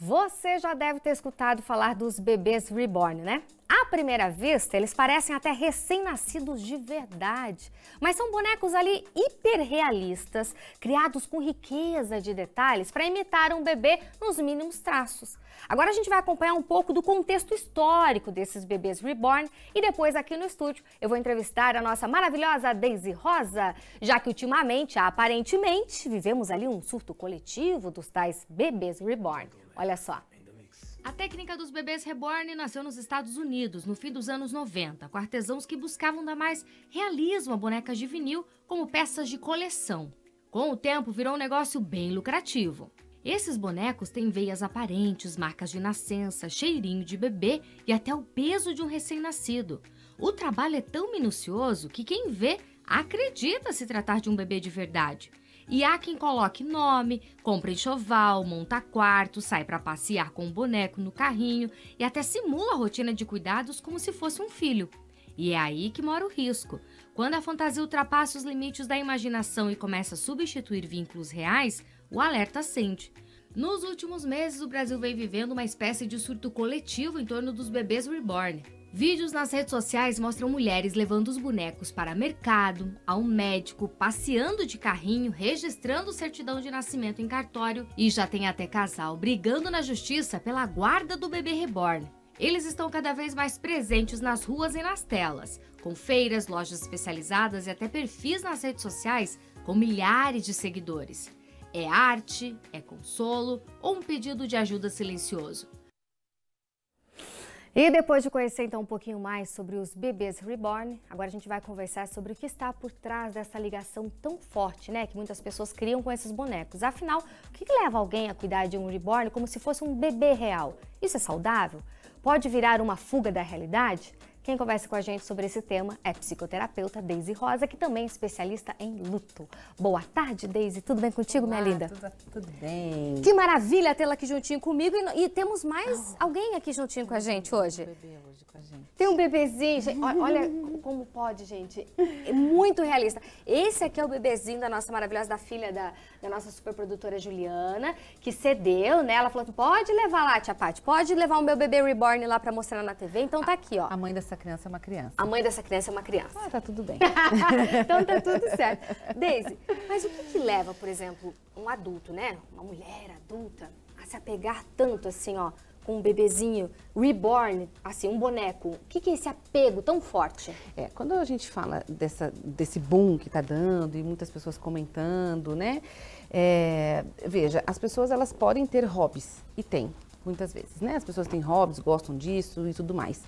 Você já deve ter escutado falar dos bebês reborn, né? À primeira vista, eles parecem até recém-nascidos de verdade, mas são bonecos ali hiperrealistas, criados com riqueza de detalhes para imitar um bebê nos mínimos traços. Agora a gente vai acompanhar um pouco do contexto histórico desses bebês reborn e depois aqui no estúdio eu vou entrevistar a nossa maravilhosa Daisy Rosa, já que ultimamente, aparentemente, vivemos ali um surto coletivo dos tais bebês reborn. Olha só. A técnica dos bebês reborn nasceu nos Estados Unidos, no fim dos anos 90, com artesãos que buscavam dar mais realismo a bonecas de vinil como peças de coleção. Com o tempo, virou um negócio bem lucrativo. Esses bonecos têm veias aparentes, marcas de nascença, cheirinho de bebê e até o peso de um recém-nascido. O trabalho é tão minucioso que quem vê acredita se tratar de um bebê de verdade. E há quem coloque nome, compra enxoval, monta quarto, sai para passear com o boneco no carrinho e até simula a rotina de cuidados como se fosse um filho. E é aí que mora o risco. Quando a fantasia ultrapassa os limites da imaginação e começa a substituir vínculos reais, o alerta acende. Nos últimos meses, o Brasil vem vivendo uma espécie de surto coletivo em torno dos bebês reborn. Vídeos nas redes sociais mostram mulheres levando os bonecos para mercado, ao médico, passeando de carrinho, registrando certidão de nascimento em cartório e já tem até casal brigando na justiça pela guarda do bebê reborn. Eles estão cada vez mais presentes nas ruas e nas telas, com feiras, lojas especializadas e até perfis nas redes sociais com milhares de seguidores. É arte, é consolo ou um pedido de ajuda silencioso? E depois de conhecer então um pouquinho mais sobre os bebês reborn, agora a gente vai conversar sobre o que está por trás dessa ligação tão forte, né, que muitas pessoas criam com esses bonecos. Afinal, o que leva alguém a cuidar de um reborn como se fosse um bebê real? Isso é saudável? Pode virar uma fuga da realidade? Quem conversa com a gente sobre esse tema é a psicoterapeuta Daisy Rosa, que também é especialista em luto. Boa tarde, Daisy. Tudo bem contigo, minha linda? Tudo bem. Que maravilha tê-la aqui juntinho comigo. E temos mais alguém aqui juntinho com a gente hoje. Tem um bebê hoje com a gente. Tem um bebezinho. Gente, olha como pode, gente. É muito realista. Esse aqui é o bebezinho da nossa maravilhosa, da filha da nossa superprodutora Juliana, que cedeu, né? Ela falou, pode levar lá, tia Paty, pode levar o meu bebê reborn lá pra mostrar na TV. Então tá aqui, ó. A mãe dessa criança é uma criança. A mãe dessa criança é uma criança. Ah, tá tudo bem. Então tá tudo certo. Daisy, mas o que leva, por exemplo, um adulto, né? Uma mulher adulta, a se apegar tanto assim, ó, com um bebezinho reborn, assim, um boneco? O que é esse apego tão forte? Quando a gente fala desse boom que tá dando e muitas pessoas comentando, né? Veja, as pessoas elas podem ter hobbies, e tem. Muitas vezes, né? As pessoas têm hobbies, gostam disso e tudo mais.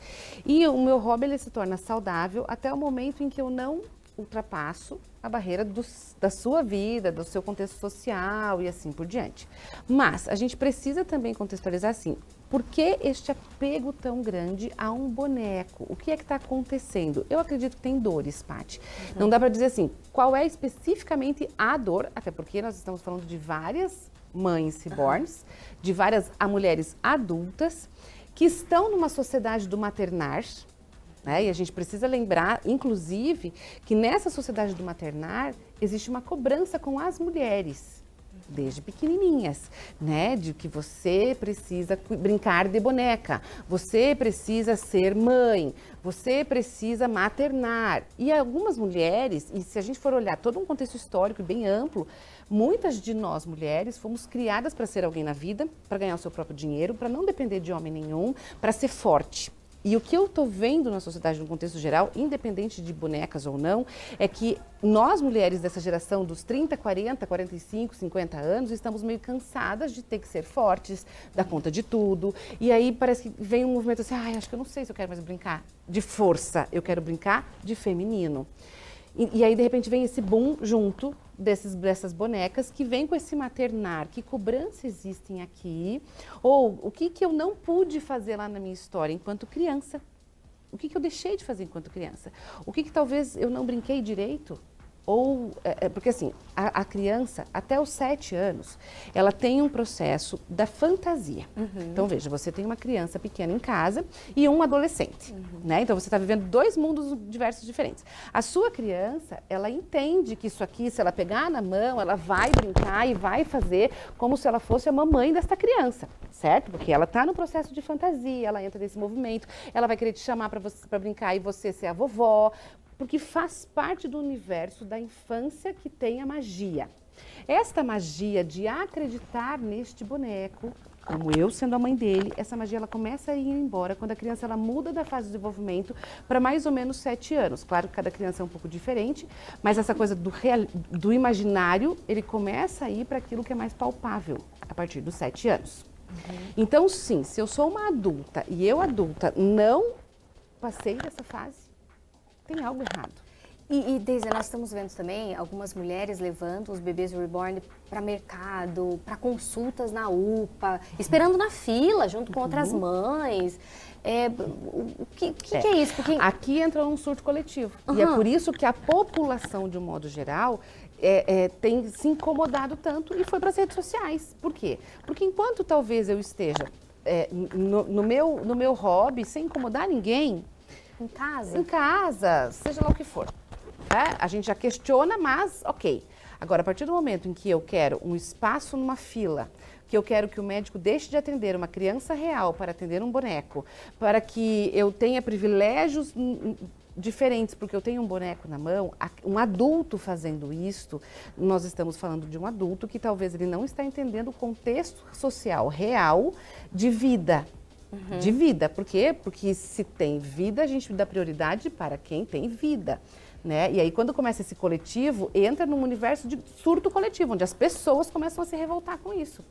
E o meu hobby, ele se torna saudável até o momento em que eu não ultrapasso a barreira da sua vida, do seu contexto social e assim por diante. Mas a gente precisa também contextualizar assim, por que este apego tão grande a um boneco? O que é que está acontecendo? Eu acredito que tem dores, Paty. Não dá para dizer assim, qual é especificamente a dor, até porque nós estamos falando de várias mães reborns, de várias mulheres adultas que estão numa sociedade do maternar, né? E a gente precisa lembrar, inclusive, que nessa sociedade do maternar existe uma cobrança com as mulheres, desde pequenininhas, né? De que você precisa brincar de boneca, você precisa ser mãe, você precisa maternar. E algumas mulheres, e se a gente for olhar todo um contexto histórico bem amplo, muitas de nós mulheres fomos criadas para ser alguém na vida, para ganhar o seu próprio dinheiro, para não depender de homem nenhum, para ser forte. E o que eu estou vendo na sociedade, no contexto geral, independente de bonecas ou não, é que nós mulheres dessa geração dos 30, 40, 45, 50 anos, estamos meio cansadas de ter que ser fortes, dar conta de tudo. E aí parece que vem um movimento assim, acho que eu não sei se eu quero mais brincar de força, eu quero brincar de feminino. E aí, de repente, vem esse boom junto dessas bonecas que vem com esse maternar. Que cobrança existem aqui? Ou o que eu não pude fazer lá na minha história enquanto criança? O que eu deixei de fazer enquanto criança? O que talvez eu não brinquei direito? Porque assim, a criança, até os 7 anos, ela tem um processo da fantasia. Então veja, você tem uma criança pequena em casa e um adolescente, né? Então você está vivendo 2 mundos diversos diferentes. A sua criança, ela entende que isso aqui, se ela pegar na mão, ela vai brincar e vai fazer como se ela fosse a mamãe desta criança, certo? Porque ela está no processo de fantasia, ela entra nesse movimento, ela vai querer te chamar para brincar e você ser a vovó, porque faz parte do universo da infância que tem a magia. Esta magia de acreditar neste boneco, como eu sendo a mãe dele, essa magia ela começa a ir embora quando a criança ela muda da fase de desenvolvimento para mais ou menos 7 anos. Claro que cada criança é um pouco diferente, mas essa coisa do imaginário, ele começa a ir para aquilo que é mais palpável a partir dos 7 anos. Então, sim, se eu sou uma adulta e eu adulta não passei dessa fase, tem algo errado. E Deise, nós estamos vendo também algumas mulheres levando os bebês reborn para mercado, para consultas na UPA, esperando na fila, junto com outras mães. O que é isso? Porque... Aqui entra um surto coletivo. E é por isso que a população, de um modo geral, tem se incomodado tanto e foi para as redes sociais. Por quê? Porque enquanto talvez eu esteja no meu hobby, sem incomodar ninguém, em casa? Em casa, seja lá o que for. A gente já questiona, mas ok. Agora, a partir do momento em que eu quero um espaço numa fila, que eu quero que o médico deixe de atender uma criança real para atender um boneco, para que eu tenha privilégios diferentes, porque eu tenho um boneco na mão, um adulto fazendo isto, nós estamos falando de um adulto que talvez ele não está entendendo o contexto social real de vida. De vida. Por quê? Porque se tem vida, a gente dá prioridade para quem tem vida, né? E aí, quando começa esse coletivo, entra num universo de surto coletivo, onde as pessoas começam a se revoltar com isso.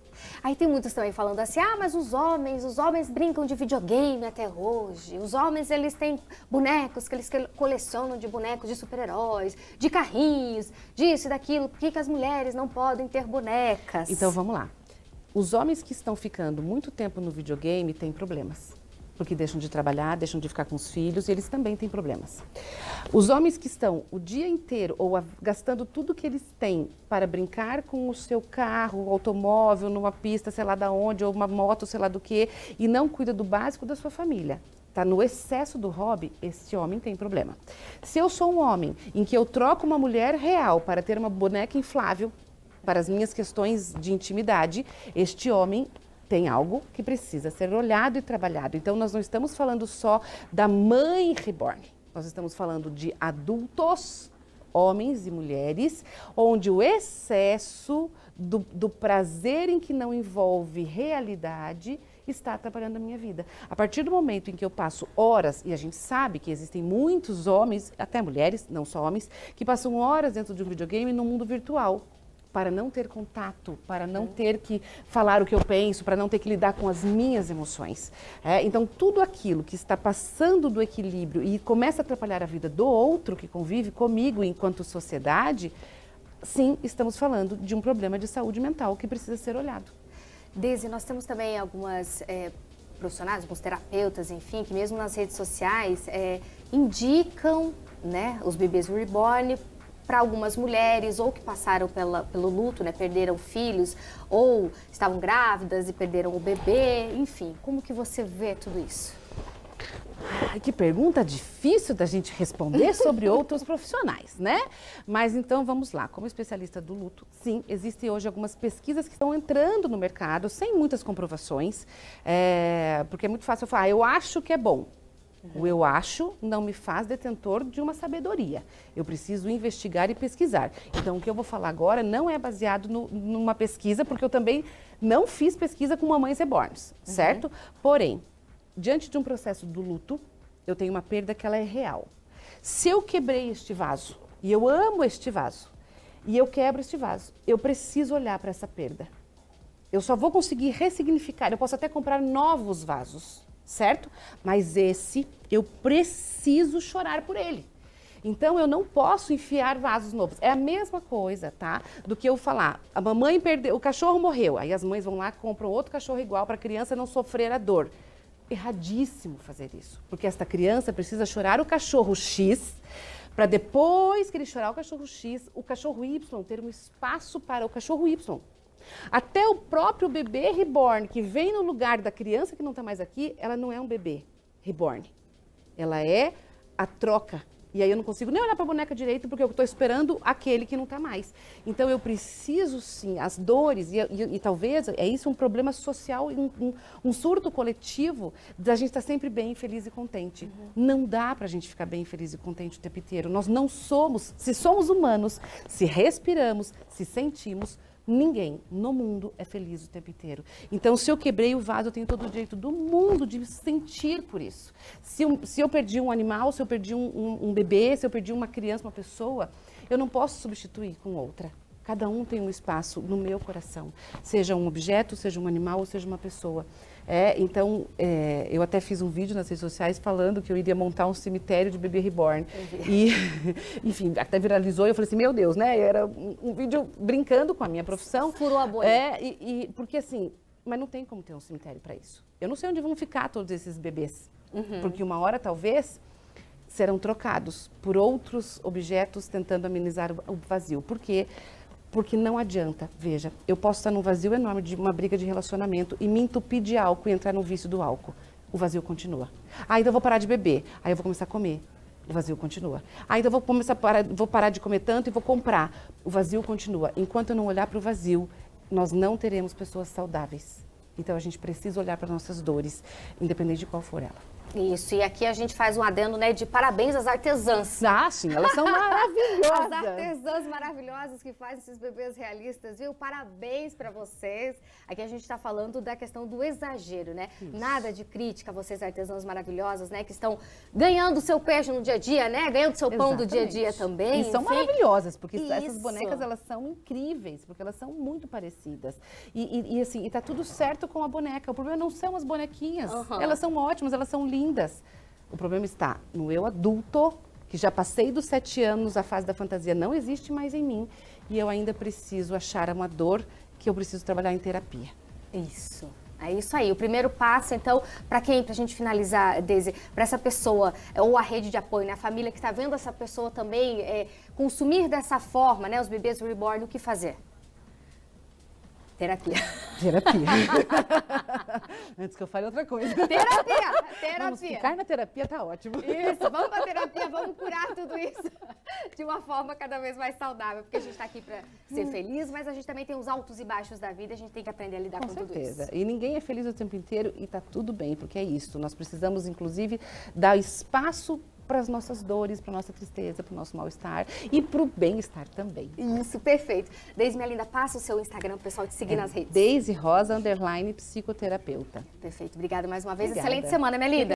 Aí tem muitos também falando assim, mas os homens brincam de videogame até hoje. Os homens, eles têm bonecos, que eles colecionam de bonecos de super-heróis, de carrinhos, disso e daquilo. Por que as mulheres não podem ter bonecas? Então, vamos lá. Os homens que estão ficando muito tempo no videogame têm problemas, porque deixam de trabalhar, deixam de ficar com os filhos, e eles também têm problemas. Os homens que estão o dia inteiro ou gastando tudo que eles têm para brincar com o seu carro, automóvel, numa pista, sei lá da onde, ou uma moto, sei lá do que, e não cuida do básico da sua família. Tá no excesso do hobby, este homem tem problema. Se eu sou um homem em que eu troco uma mulher real para ter uma boneca inflável, para as minhas questões de intimidade, este homem tem algo que precisa ser olhado e trabalhado. Então, nós não estamos falando só da mãe reborn, nós estamos falando de adultos, homens e mulheres, onde o excesso do prazer em que não envolve realidade está atrapalhando a minha vida. A partir do momento em que eu passo horas, e a gente sabe que existem muitos homens, até mulheres, não só homens, que passam horas dentro de um videogame no mundo virtual, para não ter contato, para não ter que falar o que eu penso, para não ter que lidar com as minhas emoções. Então, tudo aquilo que está passando do equilíbrio e começa a atrapalhar a vida do outro que convive comigo enquanto sociedade, sim, estamos falando de um problema de saúde mental que precisa ser olhado. Deise, nós temos também algumas profissionais, alguns terapeutas, enfim, que mesmo nas redes sociais indicam, né, os bebês reborn para algumas mulheres, ou que passaram pelo luto, né, perderam filhos, ou estavam grávidas e perderam o bebê, enfim. Como que você vê tudo isso? Ai, que pergunta difícil da gente responder sobre outros profissionais, né? Mas então vamos lá, como especialista do luto, sim, existem hoje algumas pesquisas que estão entrando no mercado, sem muitas comprovações, porque é muito fácil eu falar, eu acho que é bom. O eu acho não me faz detentor de uma sabedoria. Eu preciso investigar e pesquisar. Então, o que eu vou falar agora não é baseado numa pesquisa, porque eu também não fiz pesquisa com mamães reborns, certo? Porém, diante de um processo do luto, eu tenho uma perda que ela é real. Se eu quebrei este vaso, e eu amo este vaso, e eu quebro este vaso, eu preciso olhar para essa perda. Eu só vou conseguir ressignificar, eu posso até comprar novos vasos, certo? Mas esse, eu preciso chorar por ele. Então, eu não posso enfiar vasos novos. É a mesma coisa, tá? Do que eu falar, a mamãe perdeu, o cachorro morreu. Aí as mães vão lá e compram outro cachorro igual para a criança não sofrer a dor. Erradíssimo fazer isso. Porque esta criança precisa chorar o cachorro X Para depois que ele chorar o cachorro X, o cachorro Y ter um espaço para o cachorro Y. Até o próprio bebê reborn, que vem no lugar da criança que não está mais aqui, ela não é um bebê reborn. Ela é a troca. E aí eu não consigo nem olhar para a boneca direito porque eu estou esperando aquele que não está mais. Então eu preciso sim, as dores, e talvez é isso um problema social, um surto coletivo da gente estar sempre bem, feliz e contente. Não dá para a gente ficar bem, feliz e contente o tempo inteiro. Nós não somos, se somos humanos, se respiramos, se sentimos, ninguém no mundo é feliz o tempo inteiro. Então, se eu quebrei o vaso, eu tenho todo o direito do mundo de sentir por isso. Se eu perdi um animal, se eu perdi um bebê, se eu perdi uma criança, uma pessoa, eu não posso substituir com outra. Cada um tem um espaço no meu coração. Seja um objeto, seja um animal, ou seja uma pessoa. Então, eu até fiz um vídeo nas redes sociais falando que eu iria montar um cemitério de bebê reborn. E, enfim, até viralizou e eu falei assim, meu Deus, né? Era um vídeo brincando com a minha profissão. Furou a bolha. Porque assim, mas não tem como ter um cemitério para isso. Eu não sei onde vão ficar todos esses bebês. Porque uma hora, talvez, serão trocados por outros objetos tentando amenizar o vazio. Por quê? Porque não adianta, veja, eu posso estar num vazio enorme de uma briga de relacionamento e me entupir de álcool e entrar no vício do álcool. O vazio continua. Aí então eu vou parar de beber, aí eu vou começar a comer. O vazio continua. Aí então eu vou parar de comer tanto e vou comprar. O vazio continua. Enquanto eu não olhar para o vazio, nós não teremos pessoas saudáveis. Então a gente precisa olhar para nossas dores, independente de qual for ela. Isso, e aqui a gente faz um adendo, né, de parabéns às artesãs. Ah, sim, elas são maravilhosas. As artesãs maravilhosas que fazem esses bebês realistas, viu? Parabéns pra vocês. Aqui a gente tá falando da questão do exagero, né? Isso. Nada de crítica a vocês, artesãs maravilhosas, né? Que estão ganhando o seu peixe no dia a dia, né? Ganhando o seu pão do dia a dia também. E são maravilhosas, porque essas bonecas, elas são incríveis, porque elas são muito parecidas. E tá tudo certo com a boneca. O problema não são as bonequinhas. Elas são ótimas, elas são lindas. O problema está no eu adulto, que já passei dos 7 anos, a fase da fantasia não existe mais em mim, e eu ainda preciso achar uma dor que eu preciso trabalhar em terapia. Isso. É isso aí. O primeiro passo, então, para quem, pra gente finalizar, Deise, para essa pessoa, ou a rede de apoio, né, a família que está vendo essa pessoa também consumir dessa forma, né, os bebês reborn, o que fazer? Terapia. Terapia. Antes que eu fale outra coisa. Terapia! Vamos ficar na terapia, tá ótimo. Isso, vamos pra terapia, vamos curar tudo isso de uma forma cada vez mais saudável, porque a gente tá aqui pra ser feliz, mas a gente também tem os altos e baixos da vida, a gente tem que aprender a lidar com tudo isso. E ninguém é feliz o tempo inteiro e tá tudo bem, porque é isso. Nós precisamos, inclusive, dar espaço para as nossas dores, para a nossa tristeza, para o nosso mal-estar e para o bem-estar também. Isso, perfeito. Deise, minha linda, passa o seu Instagram, o pessoal te seguir nas redes. Deise Rosa _psicoterapeuta. Perfeito, obrigada mais uma vez. Obrigada. Excelente semana, minha linda.